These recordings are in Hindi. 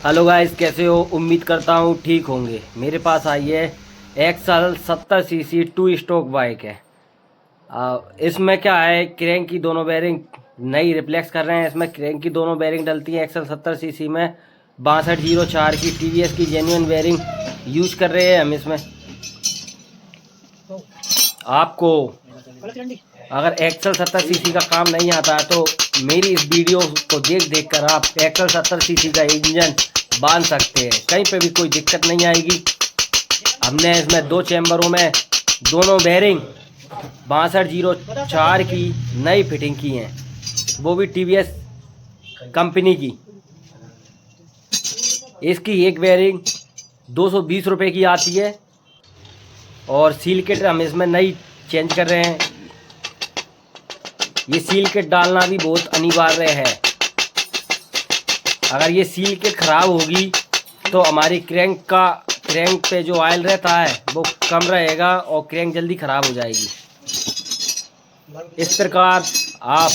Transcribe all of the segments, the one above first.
हेलो गाइस, कैसे हो? उम्मीद करता हूँ ठीक होंगे। मेरे पास आई है एक्सल 70 सीसी 2 स्ट्रोक बाइक है। इसमें क्या है, क्रैंक की दोनों बेरिंग नई रिप्लेक्स कर रहे हैं। इसमें क्रैंक की दोनों बेरिंग डलती हैं एक्सल 70 सीसी में। 6204 की टीवीएस की जेन्युइन बेरिंग यूज कर रहे हैं हम इसमें। आपको अगर एक्सल 70 सीसी का काम नहीं आता है तो मेरी इस वीडियो को देख देख कर आप एक्सल 70 सीसी का इंजन बांध सकते हैं। कहीं पे भी कोई दिक्कत नहीं आएगी। हमने इसमें 2 चैम्बरों में दोनों बेरिंग 6204 की नई फिटिंग की हैं, वो भी टीवीएस कंपनी की। इसकी एक बेरिंग 220 रुपये की आती है और सील किट हम इसमें नई चेंज कर रहे हैं। ये सील किट डालना भी बहुत अनिवार्य है। अगर ये सील किट ख़राब होगी तो हमारी क्रैंक पे जो ऑयल रहता है वो कम रहेगा और क्रैंक जल्दी ख़राब हो जाएगी। इस प्रकार आप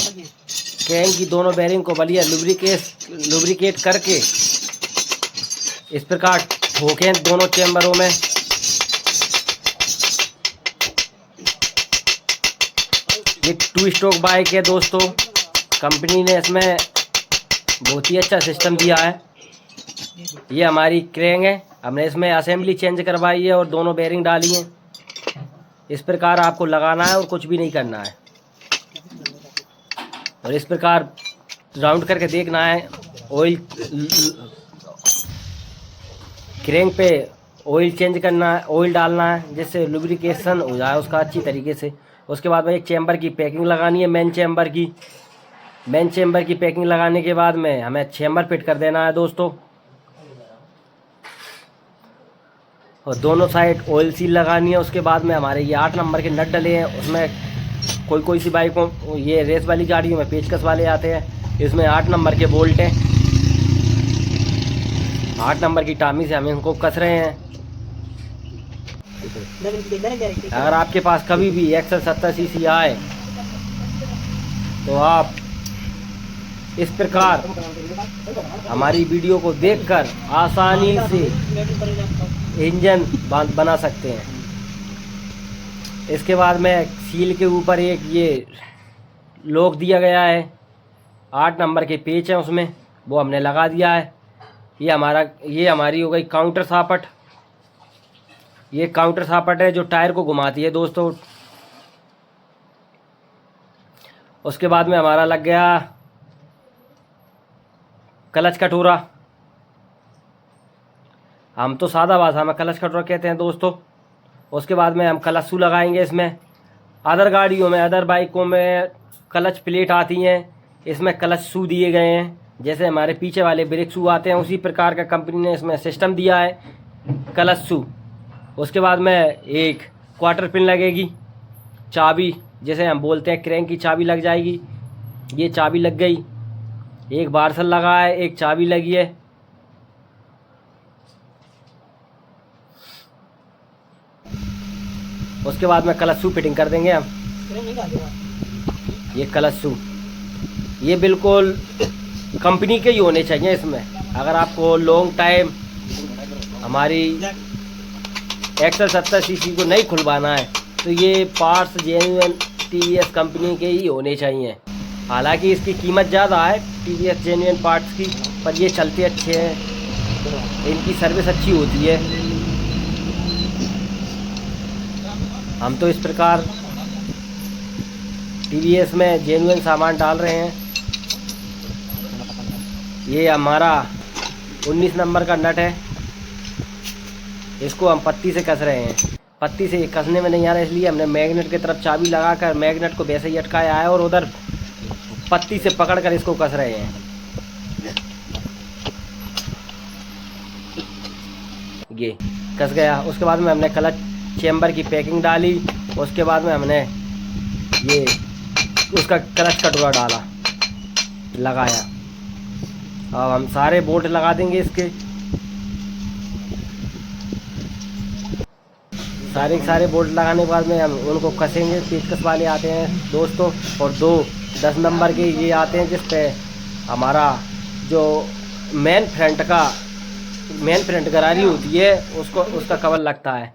क्रैंक की दोनों बेरिंग को बढ़िया लुब्रिकेट करके इस प्रकार ठोकें दोनों चैम्बरों में। ये 2 स्ट्रोक बाइक है दोस्तों। कंपनी ने इसमें बहुत ही अच्छा सिस्टम दिया है। ये हमारी क्रैंक है, हमने इसमें असेंबली चेंज करवाई है और दोनों बेरिंग डाली हैं। इस प्रकार आपको लगाना है और कुछ भी नहीं करना है और इस प्रकार राउंड करके देखना है। ऑयल क्रैंक पे ऑयल चेंज करना है, ऑयल डालना है जिससे लुब्रिकेशन हो जाए उसका अच्छी तरीके से। उसके बाद में एक चैम्बर की पैकिंग लगानी है, मेन चैम्बर की पैकिंग लगाने के बाद में हमें चैम्बर फिट कर देना है दोस्तों। और दोनों साइड ऑयल सील लगानी है। उसके बाद में हमारे ये 8 नंबर के नट डले हैं। उसमें कोई सी बाइकों, ये रेस वाली गाड़ियों में पेचकस वाले आते हैं, इसमें 8 नंबर के बोल्ट हैं। 8 नंबर की टामी से हम इनको कस रहे हैं। अगर आपके पास कभी भी एक्सल 70 सीसी आए तो आप इस प्रकार हमारी वीडियो को देखकर आसानी से इंजन बना सकते हैं। इसके बाद में सील के ऊपर एक ये लॉक दिया गया है, 8 नंबर के पेच हैं उसमें, वो हमने लगा दिया है। ये हमारी हो गई काउंटर सापट। ये काउंटर सापट है जो टायर को घुमाती है दोस्तों। उसके बाद में हमारा लग गया क्लच कटोरा। हम तो सादा भाषा में क्लच कटोरा कहते हैं दोस्तों। उसके बाद में हम क्लच शू लगाएंगे इसमें। अदर गाड़ियों में, अदर बाइकों में क्लच प्लेट आती हैं, इसमें क्लच शू दिए गए हैं। जैसे हमारे पीछे वाले ब्रेक शू आते हैं उसी प्रकार का कंपनी ने इसमें सिस्टम दिया है, क्लच शू। उसके बाद में एक क्वार्टर पिन लगेगी, चाबी जैसे हम बोलते हैं क्रैंक की चाबी लग जाएगी। ये चाबी लग गई, एक बारसल लगा है, एक चाबी लगी है। उसके बाद में क्लच शू फिटिंग कर देंगे हम। ये क्लच शू ये बिल्कुल कंपनी के ही होने चाहिए इसमें। अगर आपको लॉन्ग टाइम हमारी एक्सल 70 सीसी को नहीं खुलवाना है तो ये पार्ट्स जेन्युइन टीवीएस कंपनी के ही होने चाहिए। हालांकि इसकी कीमत ज़्यादा है टीवीएस जेन्युइन पार्ट्स की, पर ये चलते अच्छे हैं, इनकी सर्विस अच्छी होती है। हम तो इस प्रकार टीवीएस में जेन्युइन सामान डाल रहे हैं। ये हमारा 19 नंबर का नट है, इसको हम पत्ती से कस रहे हैं। पत्ती से कसने में नहीं आ रहा, इसलिए हमने मैग्नेट की तरफ चाबी लगाकर मैग्नेट को वैसे ही अटकाया है और उधर पत्ती से पकड़कर इसको कस रहे हैं। ये कस गया। उसके बाद में हमने क्लच चैम्बर की पैकिंग डाली। उसके बाद में हमने ये उसका क्लच कटोरा डाला, लगाया। अब हम सारे बोल्ट लगा देंगे इसके। सारे बोल्ट लगाने के बाद में हम उनको कसेंगे। पेचकस वाले आते हैं दोस्तों और 2 10 नंबर के ये आते हैं जिस पे हमारा जो मेन फ्रंट का मेन फ्रंट गरारी होती है उसको उसका कवर लगता है।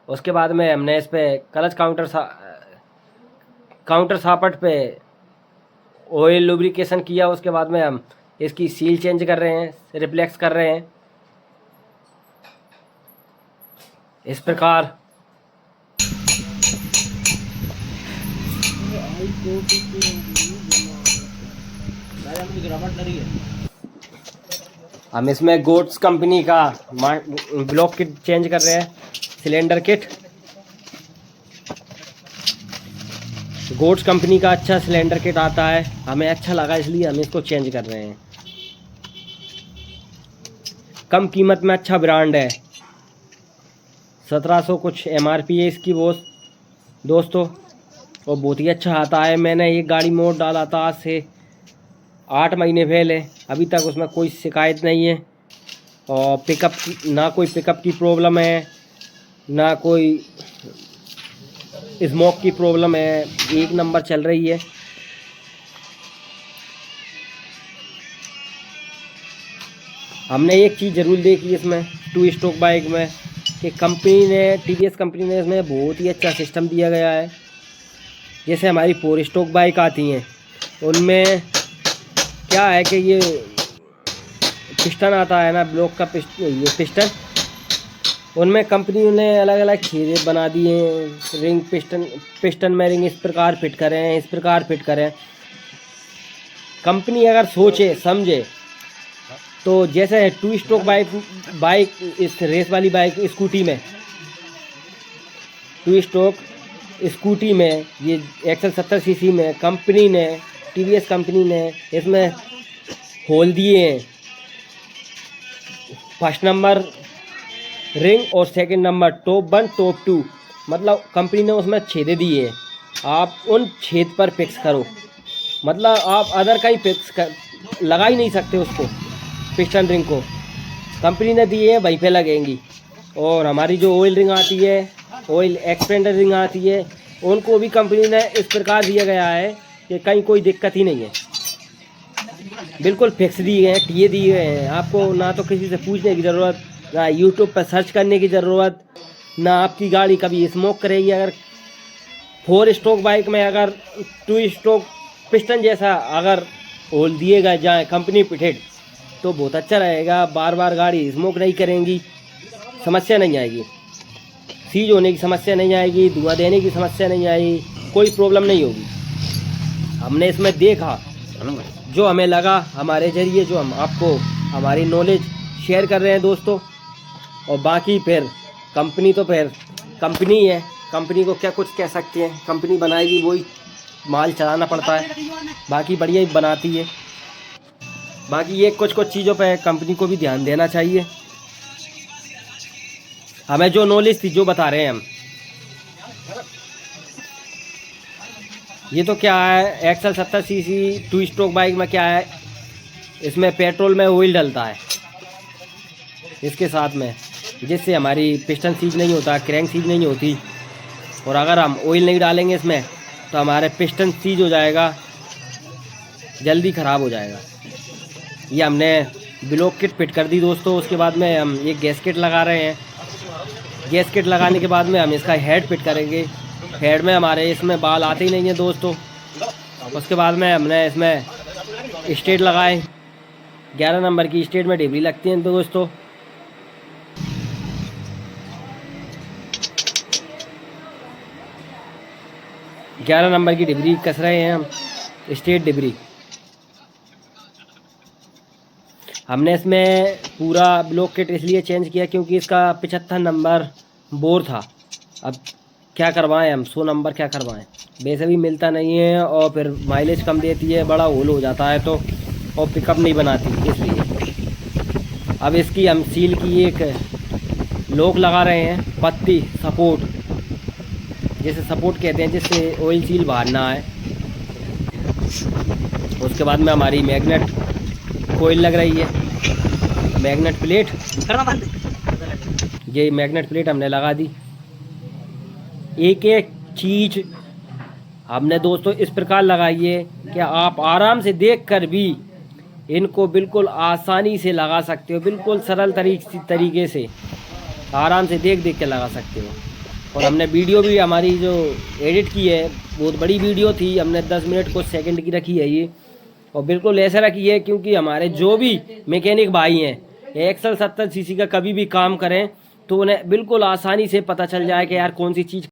उसके बाद में हमने इस पे क्लच काउंटर सापट पे ऑयल लुब्रिकेशन किया। उसके बाद में हम इसकी सील चेंज कर रहे हैं, रिफ्लेक्स कर रहे हैं इस प्रकार। हम इसमें गोट्स कंपनी का ब्लॉक किट चेंज कर रहे हैं, सिलेंडर किट। गोट्स कंपनी का अच्छा सिलेंडर किट आता है, हमें अच्छा लगा इसलिए हम इसको चेंज कर रहे हैं। कम कीमत में अच्छा ब्रांड है, 1700 कुछ MRP है इसकी वो दोस्तों, और बहुत ही अच्छा आता है। मैंने एक गाड़ी मोड़ डाला था आज से 8 महीने पहले, अभी तक उसमें कोई शिकायत नहीं है। और पिकअप ना कोई पिकअप की प्रॉब्लम है, ना कोई स्मोक की प्रॉब्लम है, एक नंबर चल रही है। हमने एक चीज़ ज़रूर देखी इसमें 2 स्ट्रोक बाइक में कि कंपनी ने TVS कंपनी ने इसमें बहुत ही अच्छा सिस्टम दिया गया है। जैसे हमारी 4 स्ट्रोक बाइक आती हैं उनमें क्या है कि ये पिस्टन आता है ना, ब्लॉक का ये पिस्टन, उनमें कंपनी ने अलग अलग छेदे बना दिए हैं। रिंग पिस्टन में रिंग इस प्रकार फिट करें, इस प्रकार फिट करें। कंपनी अगर सोचे समझे तो जैसे 2 स्ट्रोक बाइक इस रेस वाली बाइक स्कूटी में 2 स्ट्रोक स्कूटी में ये एक्सल 70 सीसी में कंपनी ने TVS कंपनी ने इसमें होल दिए हैं। फर्स्ट नंबर रिंग और सेकंड नंबर टॉप 1 टॉप 2, मतलब कंपनी ने उसमें छेदे दिए हैं। आप उन छेद पर फिक्स करो, मतलब आप अदर कहीं लगा ही नहीं सकते उसको, पिस्टन रिंग को कंपनी ने दिए हैं वहीं पे लगेंगी। और हमारी जो ऑयल रिंग आती है, ऑयल एक्सपेंडर रिंग आती है, उनको भी कंपनी ने इस प्रकार दिया गया है कि कहीं कोई दिक्कत ही नहीं है, बिल्कुल फिक्स दिए हैं, टीए दिए हैं। आपको ना तो किसी से पूछने की ज़रूरत, ना यूट्यूब पर सर्च करने की ज़रूरत, ना आपकी गाड़ी कभी स्मोक करेगी। अगर 4 स्ट्रोक बाइक में अगर 2 स्ट्रोक पिस्टन जैसा अगर होल दिए गए जाए कंपनी फिटेड तो बहुत अच्छा रहेगा। बार बार गाड़ी स्मोक नहीं करेंगी, समस्या नहीं आएगी, सीज होने की समस्या नहीं आएगी, धुआं देने की समस्या नहीं आएगी, कोई प्रॉब्लम नहीं होगी। हमने इसमें देखा, जो हमें लगा, हमारे ज़रिए जो हम आपको हमारी नॉलेज शेयर कर रहे हैं दोस्तों। और बाकी फिर कंपनी तो फिर कंपनी है, कंपनी को क्या कुछ कह सकते हैं, कंपनी बनाएगी वही माल चलाना पड़ता है, बाकी बढ़िया ही बनाती है। बाकी ये कुछ चीज़ों पे कंपनी को भी ध्यान देना चाहिए। हमें जो नॉलेज थी जो बता रहे हैं हम, ये तो क्या है एक्सल 70 सीसी 2 स्ट्रोक बाइक में क्या है, इसमें पेट्रोल में ऑयल डलता है इसके साथ में, जिससे हमारी पिस्टन सीज नहीं होता, क्रैंक सीज नहीं होती। और अगर हम ऑयल नहीं डालेंगे इसमें तो हमारे पिस्टन सीज हो जाएगा, जल्दी ख़राब हो जाएगा। ये हमने ब्लॉक किट फिट कर दी दोस्तों। उसके बाद में हम ये गैस किट लगा रहे हैं। गैस किट लगाने के बाद में हम इसका हेड फिट करेंगे। हेड में हमारे इसमें बाल आते ही नहीं हैं दोस्तों। उसके बाद में हमने इसमें स्टेट लगाए, 11 नंबर की स्टेट में डिबरी लगती हैं दोस्तों। ग्यारह नंबर की डिबरी कस रहे हैं हम, स्टेट डिबरी। हमने इसमें पूरा ब्लॉक किट इसलिए चेंज किया क्योंकि इसका 75 नंबर बोर था। अब क्या करवाएं हम, 100 नंबर क्या करवाएं, वैसे भी मिलता नहीं है और फिर माइलेज कम देती है, बड़ा होल हो जाता है तो, और पिकअप नहीं बनाती, इसलिए अब इसकी हम सील की एक लॉक लगा रहे हैं, पत्ती सपोर्ट, जैसे सपोर्ट कहते हैं, जिससे ऑयल सील बाहर ना आए। उसके बाद में हमारी मैग्नेट कोयल लग रही है, मैग्नेट प्लेट, ये मैग्नेट प्लेट हमने लगा दी। एक एक चीज़ हमने दोस्तों इस प्रकार लगाई है कि आप आराम से देखकर भी इनको बिल्कुल आसानी से लगा सकते हो, बिल्कुल सरल तरीके से आराम से देख देख के लगा सकते हो। और हमने वीडियो भी हमारी जो एडिट की है बहुत बड़ी वीडियो थी, हमने 10 मिनट कुछ सेकंड की रखी है ये, और बिल्कुल ऐसे रखी है क्योंकि हमारे जो भी मैकेनिक भाई हैं एक्सल 70 सीसी का कभी भी काम करें तो उन्हें बिल्कुल आसानी से पता चल जाए कि यार कौन सी चीज़